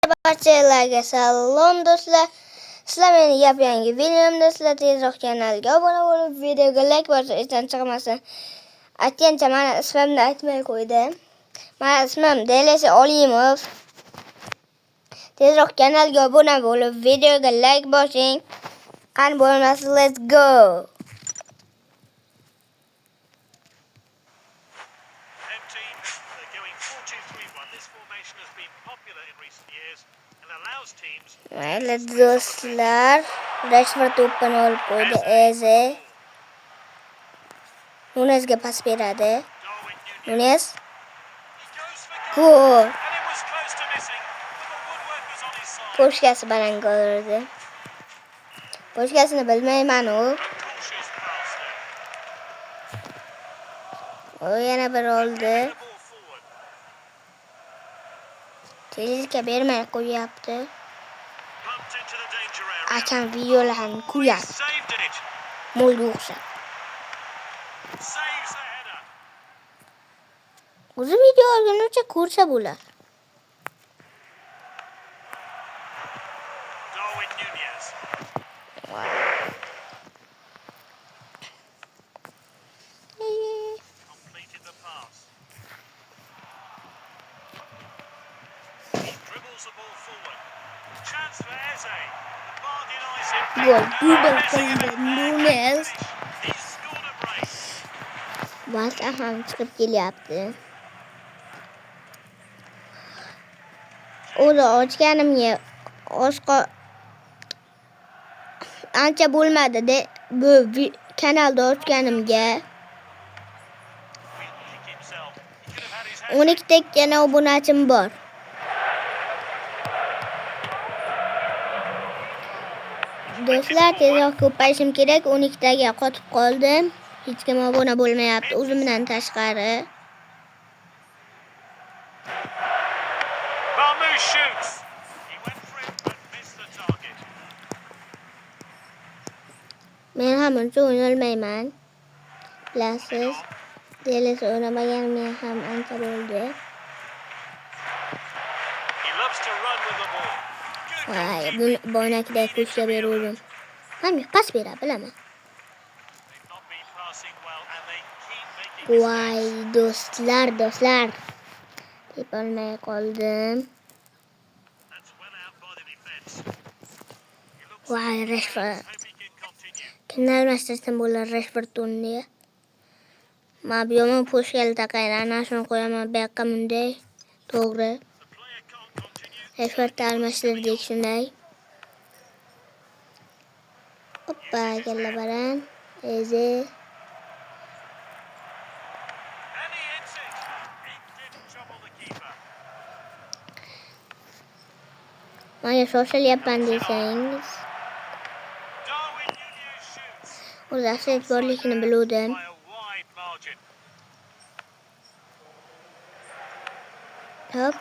Barchalarga salom do'stlar. Sizlar meni yangi videomda sizlar tezroq kanalga obuna bo'lib, videoga like bosib, esdan chiqmasin. Aytgancha mana ismimni aytmay qo'ydim. Mana ismim DLC Olimov. Tezroq kanalga obuna bo'lib, videoga like bosing. Qani bo'lmasin, let's go. Mayli do'stlar, Rashford to'pini olib qo'ydi. Eze Nunezga pas beradi. Nunez gol. Poshkasi bilan gol urdi. Poshkasini bilmayman u. O yana bir oldi. Telizga bermay qo'yapti. Akam videolarni ko'ryapti. Mo'lga o'xshab. O'zi video olguncha ko'rsa bo'lar. Gol double qildi Nunez. Barcha ham chiqib kelyapti. O'zi ochganimga ancha bo'lmadi bu kanalda ochganimga. 12 takkana obunachim bor. Do'stlar, tezroq ko'payishim kerak. 12 taga qotib qoldim. Hech kim obuna bo'lmayapti o'zimdan tashqari. Men ham uncha o'ynolmayman. Bilasiz, DLC o'ynamaganimga ham ancha bo'ldi. Voy, boynakida ko'chga beruvdim. Hamma pas bera bilaman. Voy, do'stlar. Deb olmay qoldim. Voy, Rashford. Kimlar mastasdan bo'lar Rashford o'rniga. Men bu yomon poshkali taqayman. Ana shuni qo'yaman bu yoqqa bunday. To'g'ri. Rashford almashtirdik shunday. Hoppa, kalla baran. Eze. Mana shoshilyapman desangiz. O'zi afsat borligini biluvdim. Hop.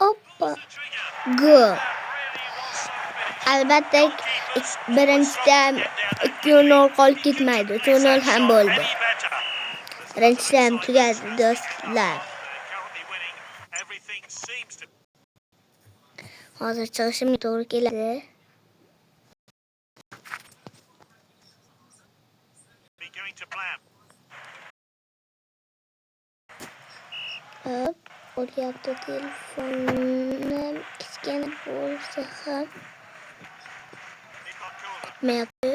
Hoppa. Gol. Albatta birinchida 2-0 qolib ketmaydi. 2-0 ham bo'ldi. Birinchida ham tugadi do'stlar. Hozir chiqishimga to'g'ri keladi. Hop, o'lyapti telefonim kichkina bo'lsa ham. Mayapti.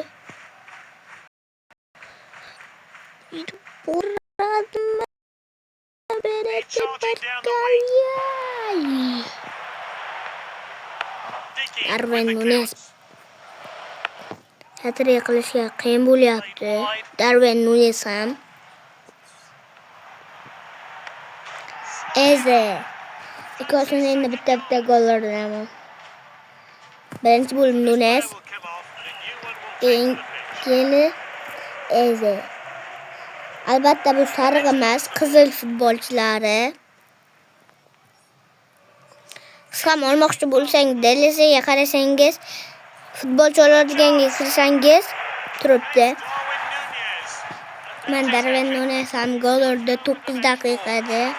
Bo'radimi? Berete Barkaya. Darwin Nunez. Hat-trick qilishga qiyin bo'lyapti. Darwin Nunez ham. Eze. Ikosini endi bitta gol urdim. Birinchi bo'lim Nunez. Keyin Eze. Albatta bu sariq emas, qizil futbolchilari. Siz ham olmoqchi bo'lsangiz, DLC'ga qarasangiz, futbolchi oladiganga kirsangiz turibdi. Ben Darwin Nunes'am gol orada 9 dakikada.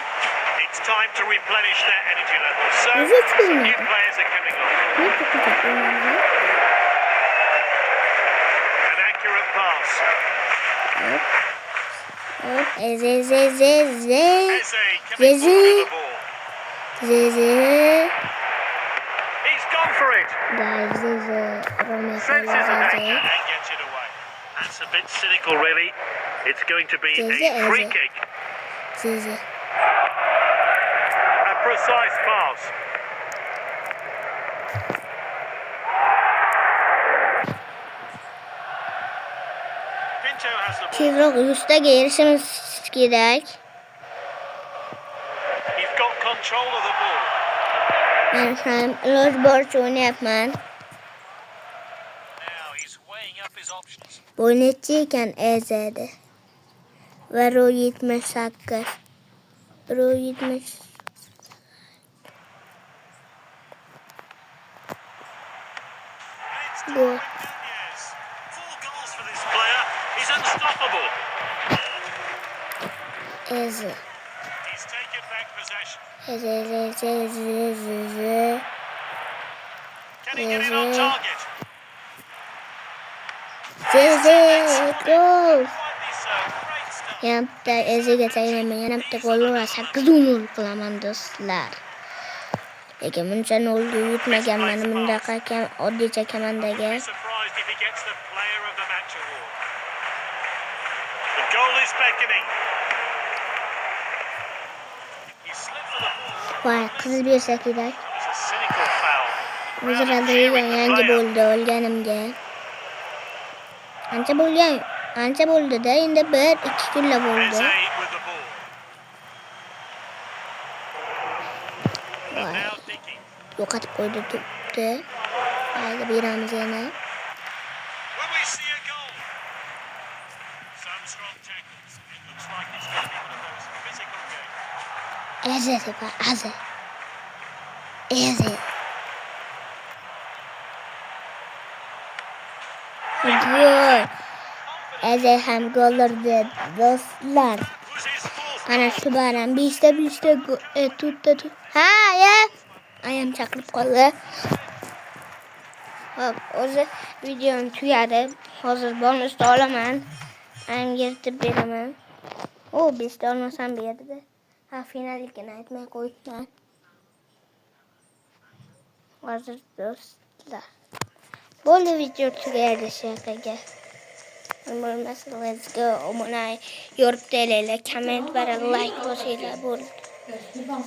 It's time to replenish their energy levels. So, Is it some true? new players are coming on. Ne çıkacak bundan? An accurate pass. Hop. Eze. Eze coming Eze. forward with the ball. Zeze. He's gone for it. Guys, Zeze. Romeo Senses attack Zeze. and gets it away. That's a bit cynical, really. It's going to be Zeze, a free Eze. kick. Zeze. A precise pass. Pinto has the ball. Tezroq üste gelişimiz gerek. He's got control of the ball. Ben şu an Los Borç oynayapman. Now he's weighing up his options. Oynayacağken Eze'de. Ve Ro 78. Ro 70. Gol. Nunez. 4 goals for this player. He's unstoppable. Eze. He's taken back possession. Eze. Can he get it on target? Zeze. Gol. Rightly so. Great start. Yanıpta Eze getireyim. Yanıpta gol olursa 8-10 kılaman dostlar. Lekin buncha oldu yutmagan mana bunaqa oddiy komandaga. Be surprised if he gets the Player of the Match award. The goal is beckoning. He slipped for the ball. Vay qizil bersa kerak. It's a cynical foul. Hozir Rodrigo yangi bo'ldi olganimga. Ancha bo'lgan. Ancha bo'ldi-da, endi 1-2 kunla bo'ldi. Eze with the ball. Vay, Now thinking. yo'qotib qo'ydi to'pni. Haydi beramiz yana. Will we see a goal? Some strong tackles. It looks like it's going to be one of those physical games. Eze tepa, Eze. Eze. Gol. Eze ham gol urdi do'stlar. Was his fourth Ana shu baram 5'te tuttu. Ha, ya. Ayam chaqirib qoldi. Hop, o'zi videoni tugadi. Hozir bonusda olaman. Angirtib beraman. O, 5'ta olmasam berdi. Ha, finallikini aytmay qo'yibman. Hozir do'stlar. Bo'ldi video tugadi shakaga. Bo'lmasa let's go. Mana yorib telanglar, komment va like bosinglar bo'ldi.